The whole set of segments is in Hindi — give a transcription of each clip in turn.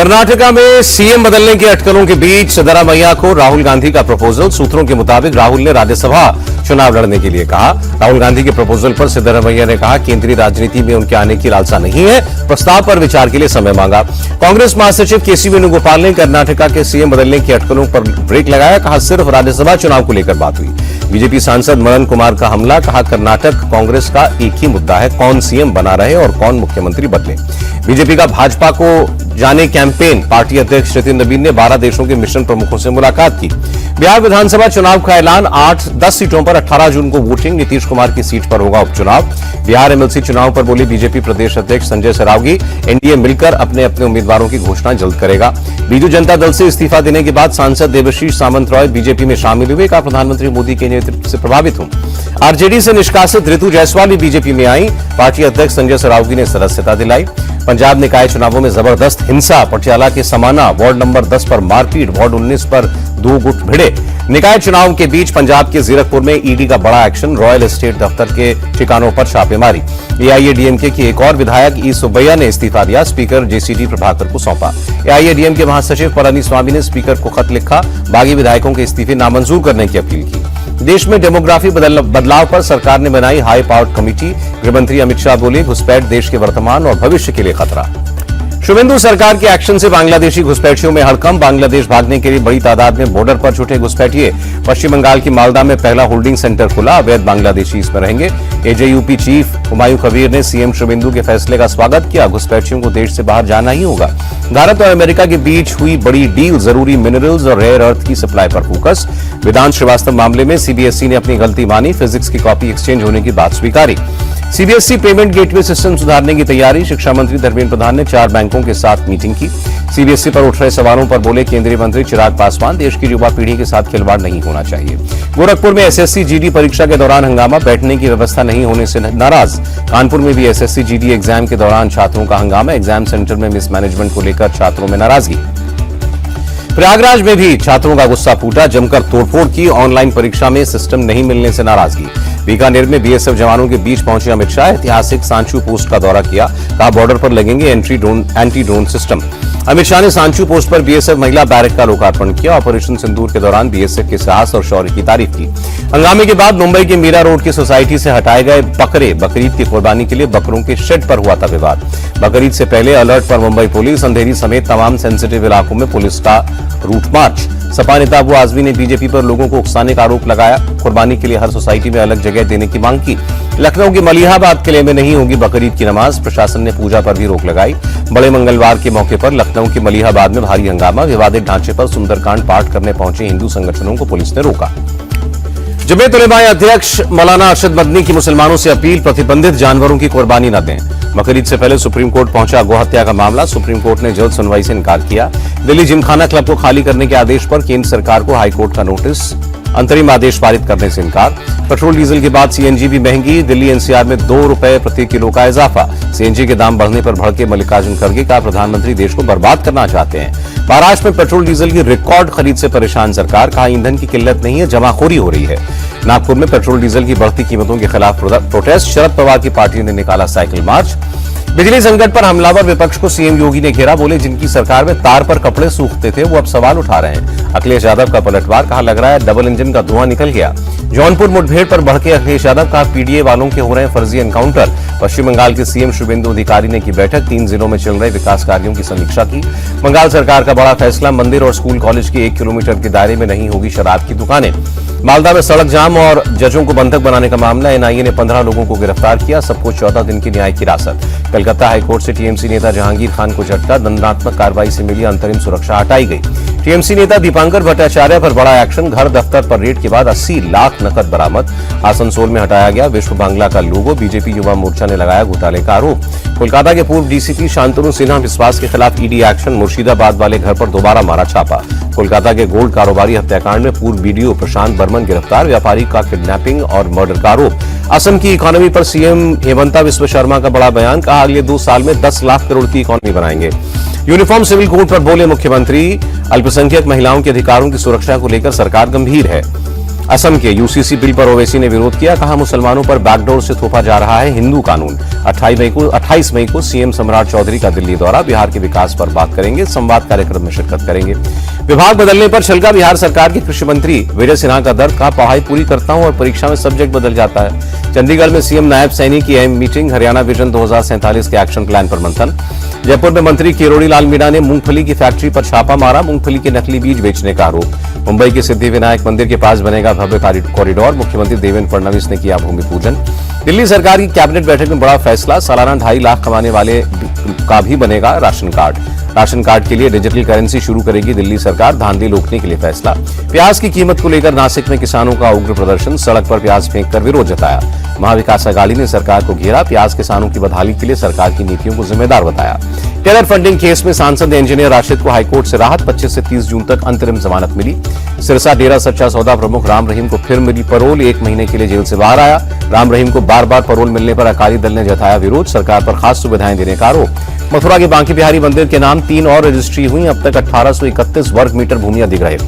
कर्नाटका में सीएम बदलने की अटकलों के बीच सिद्धरामैया को राहुल गांधी का प्रपोजल। सूत्रों के मुताबिक राहुल ने राज्यसभा चुनाव लड़ने के लिए कहा। राहुल गांधी के प्रपोजल पर सिद्धरामैया ने कहा केंद्रीय राजनीति में उनके आने की लालसा नहीं है। प्रस्ताव पर विचार के लिए समय मांगा। कांग्रेस महासचिव केसी वेणुगोपाल ने कर्नाटका के सीएम बदलने की अटकलों पर ब्रेक लगाया। कहा सिर्फ राज्यसभा चुनाव को लेकर बात हुई। बीजेपी सांसद मदन कुमार का हमला। कहा कर्नाटक कांग्रेस का एक ही मुद्दा है, कौन सीएम बना रहे और कौन मुख्यमंत्री बदले। बीजेपी का भाजपा को जाने कैंपेन। पार्टी अध्यक्ष नितिन नवीन ने 12 देशों के मिशन प्रमुखों से मुलाकात की। बिहार विधानसभा चुनाव का ऐलान। 8-10 सीटों पर 18 जून को वोटिंग। नीतीश कुमार की सीट पर होगा उपचुनाव। बिहार एमएलसी चुनाव पर बोले बीजेपी प्रदेश अध्यक्ष संजय सरावगी। एनडीए मिलकर अपने अपने उम्मीदवारों की घोषणा जल्द करेगा। बीजू जनता दल से इस्तीफा देने के बाद सांसद देवशीष सामंत रॉय बीजेपी में शामिल हुए। कहा प्रधानमंत्री मोदी के नेतृत्व से प्रभावित हूं। आरजेडी से निष्कासित ऋतु जायसवाल भी बीजेपी में आई। पार्टी अध्यक्ष संजय सरावगी ने सदस्यता दिलाई। पंजाब निकाय चुनावों में जबरदस्त हिंसा। पटियाला के समाना वार्ड नंबर 10 पर मारपीट। वार्ड 19 पर 2 गुट भिड़े। निकाय चुनाव के बीच पंजाब के जीरकपुर में ईडी का बड़ा एक्शन। रॉयल एस्टेट दफ्तर के ठिकानों पर छापेमारी। एआईएडीएमके की एक और विधायक ई सुब्बैया ने इस्तीफा दिया। स्पीकर जेसीडी प्रभाकर को सौंपा। एआईएडीएमके महासचिव पळनिस्वामी ने स्पीकर को खत लिखा। बागी विधायकों के इस्तीफे नामंजूर करने की अपील की। देश में डेमोग्राफी बदलाव पर सरकार ने बनाई हाई पावर्ड कमेटी। गृहमंत्री अमित शाह बोले घुसपैठ देश के वर्तमान और भविष्य के लिए खतरा। शुभेंदु सरकार के एक्शन से बांग्लादेशी घुसपैठियों में हड़कंप। बांग्लादेश भागने के लिए बड़ी तादाद में बॉर्डर पर जुटे घुसपैठिए। पश्चिम बंगाल की मालदा में पहला होल्डिंग सेंटर खुला। अवैध बांग्लादेशी इसमें रहेंगे। एजेयूपी चीफ हुमायूं कबीर ने सीएम शुभेंदु के फैसले का स्वागत किया। घुसपैठियों को देश से बाहर जाना ही होगा। भारत और अमेरिका के बीच हुई बड़ी डील। जरूरी मिनरल्स और रेयर अर्थ की सप्लाई पर फोकस। वेदांत श्रीवास्तव मामले में सीबीएसई ने अपनी गलती मानी। फिजिक्स की कॉपी एक्सचेंज होने की बात स्वीकारी। सीबीएसई पेमेंट गेटवे सिस्टम सुधारने की तैयारी। शिक्षा मंत्री धर्मेंद्र प्रधान ने 4 बैंकों के साथ मीटिंग की। सीबीएसई पर उठ रहे सवालों पर बोले केंद्रीय मंत्री चिराग पासवान देश की युवा पीढ़ी के साथ खिलवाड़ नहीं होना चाहिए। गोरखपुर में एसएससी जीडी परीक्षा के दौरान हंगामा। बैठने की व्यवस्था नहीं होने से नाराज। कानपुर में भी एसएससी जीडी एग्जाम के दौरान छात्रों का हंगामा। एग्जाम सेंटर में मिसमैनेजमेंट को लेकर छात्रों में नाराजगी। प्रयागराज में भी छात्रों का गुस्सा फूटा। जमकर तोड़फोड़ की। ऑनलाइन परीक्षा में सिस्टम नहीं मिलने से नाराजगी। बीकानेर में बीएसएफ जवानों के बीच पहुंचे अमित शाह। ऐतिहासिक सांचू पोस्ट का दौरा किया। कहा बॉर्डर पर लगेंगे anti drone system. Amit Shah ने सांचू पोस्ट पर बीएसएफ महिला बैरक का लोकार्पण किया। ऑपरेशन सिंदूर के दौरान बीएसएफ के साहस और शौर्य की तारीफ की। हंगामे के बाद मुंबई के मीरा रोड की सोसाइटी से हटाए गए बकरे। बकरीद की कुर्बानी के लिए बकरों के शेड पर हुआ था विवाद। बकरीद से पहले अलर्ट पर मुंबई पुलिस। अंधेरी समेत तमाम सेंसिटिव इलाकों में पुलिस का रूट मार्च। सपा नेता अबू आजमी ने बीजेपी पर लोगों को उकसाने का आरोप लगाया। कुर्बानी के लिए हर सोसाइटी में अलग जगह देने की मांग की। लखनऊ के मलिहाबाद किले में नहीं होगी बकरीद की नमाज। प्रशासन ने पूजा पर भी रोक लगाई। बड़े मंगलवार के मौके पर लखनऊ के मलिहाबाद में भारी हंगामा। विवादित ढांचे पर सुंदरकांड पाठ करने पहुंचे हिंदू संगठनों को पुलिस ने रोका। जमीयत उलेमा अध्यक्ष मौलाना अरशद मदनी की मुसलमानों से अपील प्रतिबंधित जानवरों की कुर्बानी न दें। बकरीद से पहले सुप्रीम कोर्ट पहुंचा गोहत्या का मामला। सुप्रीम कोर्ट ने जल्द सुनवाई से इनकार किया। दिल्ली जिमखाना क्लब को खाली करने के आदेश पर केंद्र सरकार को हाईकोर्ट का नोटिस। अंतरिम आदेश पारित करने से इनकार। पेट्रोल डीजल के बाद सीएनजी भी महंगी। दिल्ली एनसीआर में 2 रुपए प्रति किलो का इजाफा। सीएनजी के दाम बढ़ने पर भड़के मल्लिकार्जुन खड़गे। का प्रधानमंत्री देश को बर्बाद करना चाहते हैं। महाराष्ट्र में पेट्रोल डीजल की रिकॉर्ड खरीद से परेशान सरकार। कहा ईंधन की किल्लत नहीं है, जमाखोरी हो रही है। नागपुर में पेट्रोल डीजल की बढ़ती कीमतों के खिलाफ प्रोटेस्ट। शरद पवार की पार्टी ने निकाला साइकिल मार्च। बिजली संकट पर हमलावर विपक्ष को सीएम योगी ने घेरा। बोले जिनकी सरकार में तार पर कपड़े सूखते थे वो अब सवाल उठा रहे हैं। अखिलेश यादव का पलटवार। कहा लग रहा है डबल इंजन का धुआं निकल गया। जौनपुर मुठभेड़ पर भड़के अखिलेश यादव। कहा पीडीए वालों के हो रहे हैं फर्जी एनकाउंटर। पश्चिम बंगाल के सीएम शुभेंदु अधिकारी ने की बैठक। 3 जिलों में चल रहे विकास कार्यों की समीक्षा की। बंगाल सरकार का बड़ा फैसला। मंदिर और स्कूल कॉलेज के 1 किलोमीटर के दायरे में नहीं होगी शराब की दुकानें। मालदा में सड़क जाम और जजों को बंधक बनाने का मामला। एनआईए ने 15 लोगों को गिरफ्तार किया। सबको 14 दिन की न्यायिक हिरासत। कलकत्ता हाईकोर्ट से टीएमसी नेता जहांगीर खान को झटका। दंडात्मक कार्रवाई से मिली अंतरिम सुरक्षा हटाई गई। टीएमसी नेता दीपांकर भट्टाचार्य पर बड़ा एक्शन। घर दफ्तर पर रेड के बाद 80 लाख नकद बरामद। आसनसोल में हटाया गया विश्व बांग्ला का लोगो। बीजेपी युवा मोर्चा ने लगाया घोटाले का आरोप। कोलकाता के पूर्व डीसीपी शांतनु सिन्हा विश्वास के खिलाफ ईडी एक्शन। मुर्शिदाबाद वाले घर पर दोबारा मारा छापा। कोलकाता के गोल्ड कारोबारी हत्याकांड में पूर्व बीडीओ प्रशांत बर्मन गिरफ्तार। व्यापारी का किडनैपिंग और मर्डर का आरोप। असम की इकोनॉमी पर सीएम हेमंता बिस्वा शर्मा का बड़ा बयान। कहा अगले 2 साल में 10 लाख करोड़ की इकोनॉमी बनाएंगे। यूनिफॉर्म सिविल कोड पर बोले मुख्यमंत्री। अल्पसंख्यक महिलाओं के अधिकारों की सुरक्षा को लेकर सरकार गंभीर है। असम के यूसीसी बिल पर ओवैसी ने विरोध किया, कहा मुसलमानों पर बैकडोर से थोपा जा रहा है हिंदू कानून। 28 मई को सीएम सम्राट चौधरी का दिल्ली दौरा, बिहार के विकास पर बात करेंगे, संवाद कार्यक्रम में शिरकत करेंगे। विभाग बदलने पर छलका बिहार सरकार के कृषि मंत्री विजय सिन्हा का दर्द, कहा पढ़ाई पूरी करता हूं और परीक्षा में सब्जेक्ट बदल जाता है। चंडीगढ़ में सीएम नायब सैनी की अहम मीटिंग, हरियाणा विजन 2047 के एक्शन प्लान पर मंथन। जयपुर में मंत्री किरोड़ी लाल मीणा ने मूंगफली की फैक्ट्री पर छापा मारा, मूंगफली के नकली बीज बेचने का आरोप। मुंबई के सिद्धिविनायक मंदिर के पास बनेगा भव्य कॉरिडोर, मुख्यमंत्री देवेंद्र फडणवीस ने किया भूमि पूजन। दिल्ली सरकार की कैबिनेट बैठक में बड़ा फैसला, सालाना 2.5 लाख कमाने वाले का भी बनेगा राशन कार्ड। राशन कार्ड के लिए डिजिटल करेंसी शुरू करेगी दिल्ली सरकार, धांधली रोकने के लिए फैसला। प्याज की कीमत को लेकर नासिक में किसानों का उग्र प्रदर्शन, सड़क पर प्याज फेंककर विरोध जताया। महाविकास अघाड़ी ने सरकार को घेरा, प्याज किसानों की बदहाली के लिए सरकार की नीतियों को जिम्मेदार बताया। टेरर फंडिंग केस में सांसद इंजीनियर राशिद को हाईकोर्ट से राहत, 25 से 30 जून तक अंतरिम जमानत मिली। सिरसा डेरा सच्चा सौदा प्रमुख राम रहीम को फिर मिली पैरोल, 1 महीने के लिए जेल से बाहर आया। राम रहीम को बार बार पैरोल मिलने पर अकाली दल ने जताया विरोध, सरकार पर खास सुविधाएं देने का आरोप। मथुरा के बांके बिहारी मंदिर के नाम 3 और रजिस्ट्री हुई, अब तक 1831 वर्ग मीटर भूमि अधिग्रहित।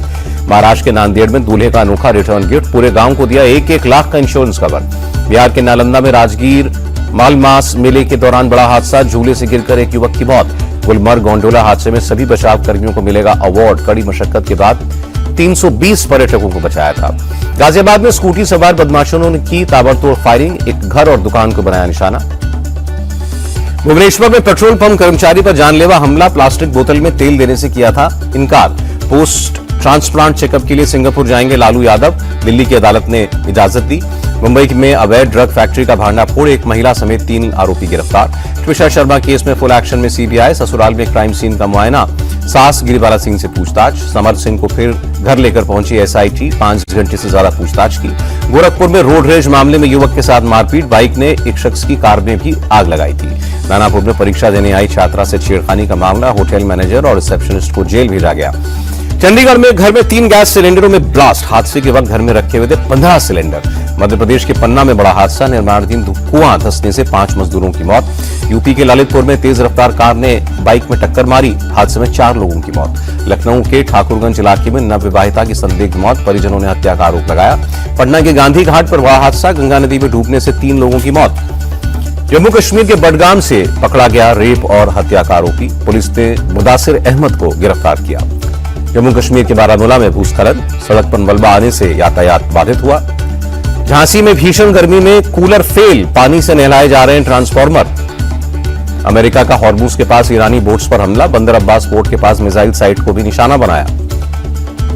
महाराष्ट्र के नांदेड़ में दूल्हे का अनोखा रिटर्न गिफ्ट, पूरे गांव को दिया 1-1 लाख का इंश्योरेंस कवर। बिहार के नालंदा में राजगीर मालमास मेले के दौरान बड़ा हादसा, झूले से गिरकर एक युवक की मौत। गुलमर्ग गोंडोला हादसे में सभी बचाव कर्मियों को मिलेगा अवार्ड, कड़ी मशक्कत के बाद 320 पर्यटकों को बचाया था। गाजियाबाद में स्कूटी सवार बदमाशों ने की ताबड़तोड़ फायरिंग, एक घर और दुकान को बनाया निशाना। भुवनेश्वर में पेट्रोल पंप कर्मचारी पर जानलेवा हमला, प्लास्टिक बोतल में तेल देने से किया था इनकार। पोस्ट ट्रांसप्लांट चेकअप के लिए सिंगापुर जाएंगे लालू यादव, दिल्ली की अदालत ने इजाजत दी। मुंबई में अवैध ड्रग फैक्ट्री का भांडाफोड़, एक महिला समेत 3 आरोपी गिरफ्तार। ट्विशा शर्मा केस में फुल एक्शन में सीबीआई, ससुराल में क्राइम सीन का मुआयना, सास गिरिबाला सिंह से पूछताछ। समर सिंह को फिर घर लेकर पहुंची एसआईटी, 5 घंटे से ज्यादा पूछताछ की। गोरखपुर में रोड रेज मामले में युवक के साथ मारपीट, बाइक ने एक शख्स की कार में भी आग लगाई थी। दानापुर में परीक्षा देने आई छात्रा से छेड़खानी का मामला, होटल मैनेजर और रिसेप्शनिस्ट को जेल भेजा गया। चंडीगढ़ में घर में 3 गैस सिलेंडरों में ब्लास्ट, हादसे के वक्त घर में रखे हुए थे 15 सिलेंडर। मध्य प्रदेश के पन्ना में बड़ा हादसा, निर्माणाधीन कुआं धंसने से 5 मजदूरों की मौत। यूपी के ललितपुर में तेज रफ्तार कार ने बाइक में टक्कर मारी, हादसे में 4 लोगों की मौत। लखनऊ के ठाकुरगंज इलाके में नवविवाहिता की संदिग्ध मौत, परिजनों ने हत्या का आरोप लगाया। पटना के गांधी घाट पर बड़ा हादसा, गंगा नदी में डूबने से 3 लोगों की मौत। जम्मू कश्मीर के बडगाम से पकड़ा गया रेप और हत्या का आरोपी, पुलिस ने मुदासिर अहमद को गिरफ्तार किया। जम्मू कश्मीर के बारामूला में भूस्खलन, सड़क पर मलबा आने से यातायात बाधित हुआ। झांसी में भीषण गर्मी में कूलर फेल, पानी से नहलाए जा रहे हैं ट्रांसफार्मर। अमेरिका का हॉर्मुज के पास ईरानी बोट्स पर हमला, बंदर अब्बास पोर्ट के पास मिसाइल साइट को भी निशाना बनाया।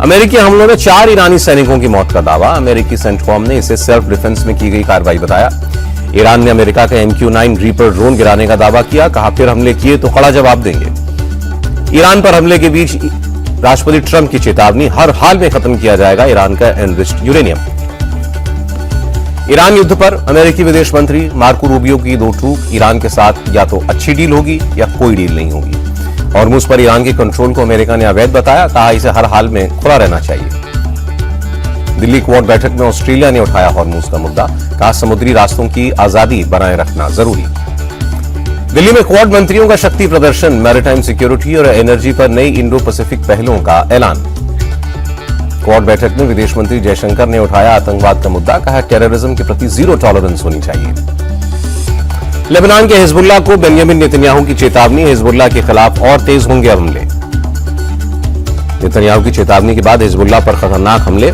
अमेरिकी हमलों में 4 ईरानी सैनिकों की मौत का दावा, अमेरिकी सेंटकॉम ने इसे सेल्फ डिफेंस में की गई कार्रवाई बताया। ईरान ने अमेरिका का MQ-9 रीपर ड्रोन गिराने का दावा किया, कहा फिर हमले किए तो कड़ा जवाब देंगे। ईरान पर हमले के बीच राष्ट्रपति ट्रंप की चेतावनी, हर हाल में खत्म किया जाएगा ईरान का एनरिच्ड यूरेनियम। ईरान युद्ध पर अमेरिकी विदेश मंत्री मार्को रूबियो की 2 टूक, ईरान के साथ या तो अच्छी डील होगी या कोई डील नहीं होगी। हॉर्मुज पर ईरान के कंट्रोल को अमेरिका ने अवैध बताया, कहा इसे हर हाल में खुला रहना चाहिए। दिल्ली क्वाड बैठक में ऑस्ट्रेलिया ने उठाया हॉर्मुज का मुद्दा, कहा समुद्री रास्तों की आजादी बनाए रखना जरूरी। दिल्ली में क्वाड मंत्रियों का शक्ति प्रदर्शन, मैरीटाइम सिक्योरिटी और एनर्जी पर नई इंडो पैसिफिक पहलों का ऐलान। क्वाड बैठक में विदेश मंत्री जयशंकर ने उठाया आतंकवाद का मुद्दा, कहा टेररिज्म के प्रति 0 टॉलरेंस होनी चाहिए। लेबनान के हिजबुल्लाह को बेंजामिन नेतन्याहू की चेतावनी, हिजबुल्लाह के खिलाफ और तेज होंगे हमले। नेतन्याहू की चेतावनी के बाद हिजबुल्लाह पर खतरनाक हमले,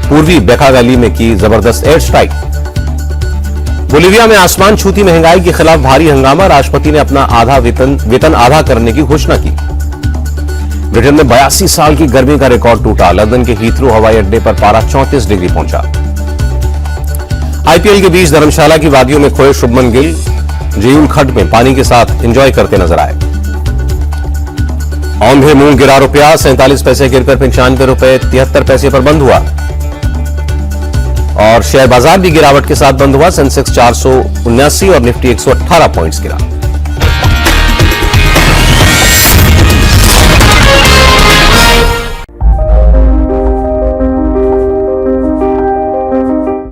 पूर्वी बेका वैली में की जबरदस्त एयर स्ट्राइक। बोलीविया में आसमान छूती महंगाई के खिलाफ भारी हंगामा, राष्ट्रपति ने अपना आधा वेतन आधा करने की घोषणा की। ब्रिटेन में 82 साल की गर्मी का रिकॉर्ड टूटा, लंदन के हीथ्रो हवाई अड्डे पर पारा 34 डिग्री पहुंचा। आईपीएल के बीच धर्मशाला की वादियों में खोए शुभमन गिल, जेयूल खड्ड में पानी के साथ एंजॉय करते नजर आए। औंधे मूंग गिरा रुपया, 47 पैसे गिरकर 95 रुपए 73 पैसे पर बंद हुआ। और शेयर बाजार भी गिरावट के साथ बंद हुआ, सेंसेक्स 479 और निफ्टी 118 पॉइंट्स गिरा।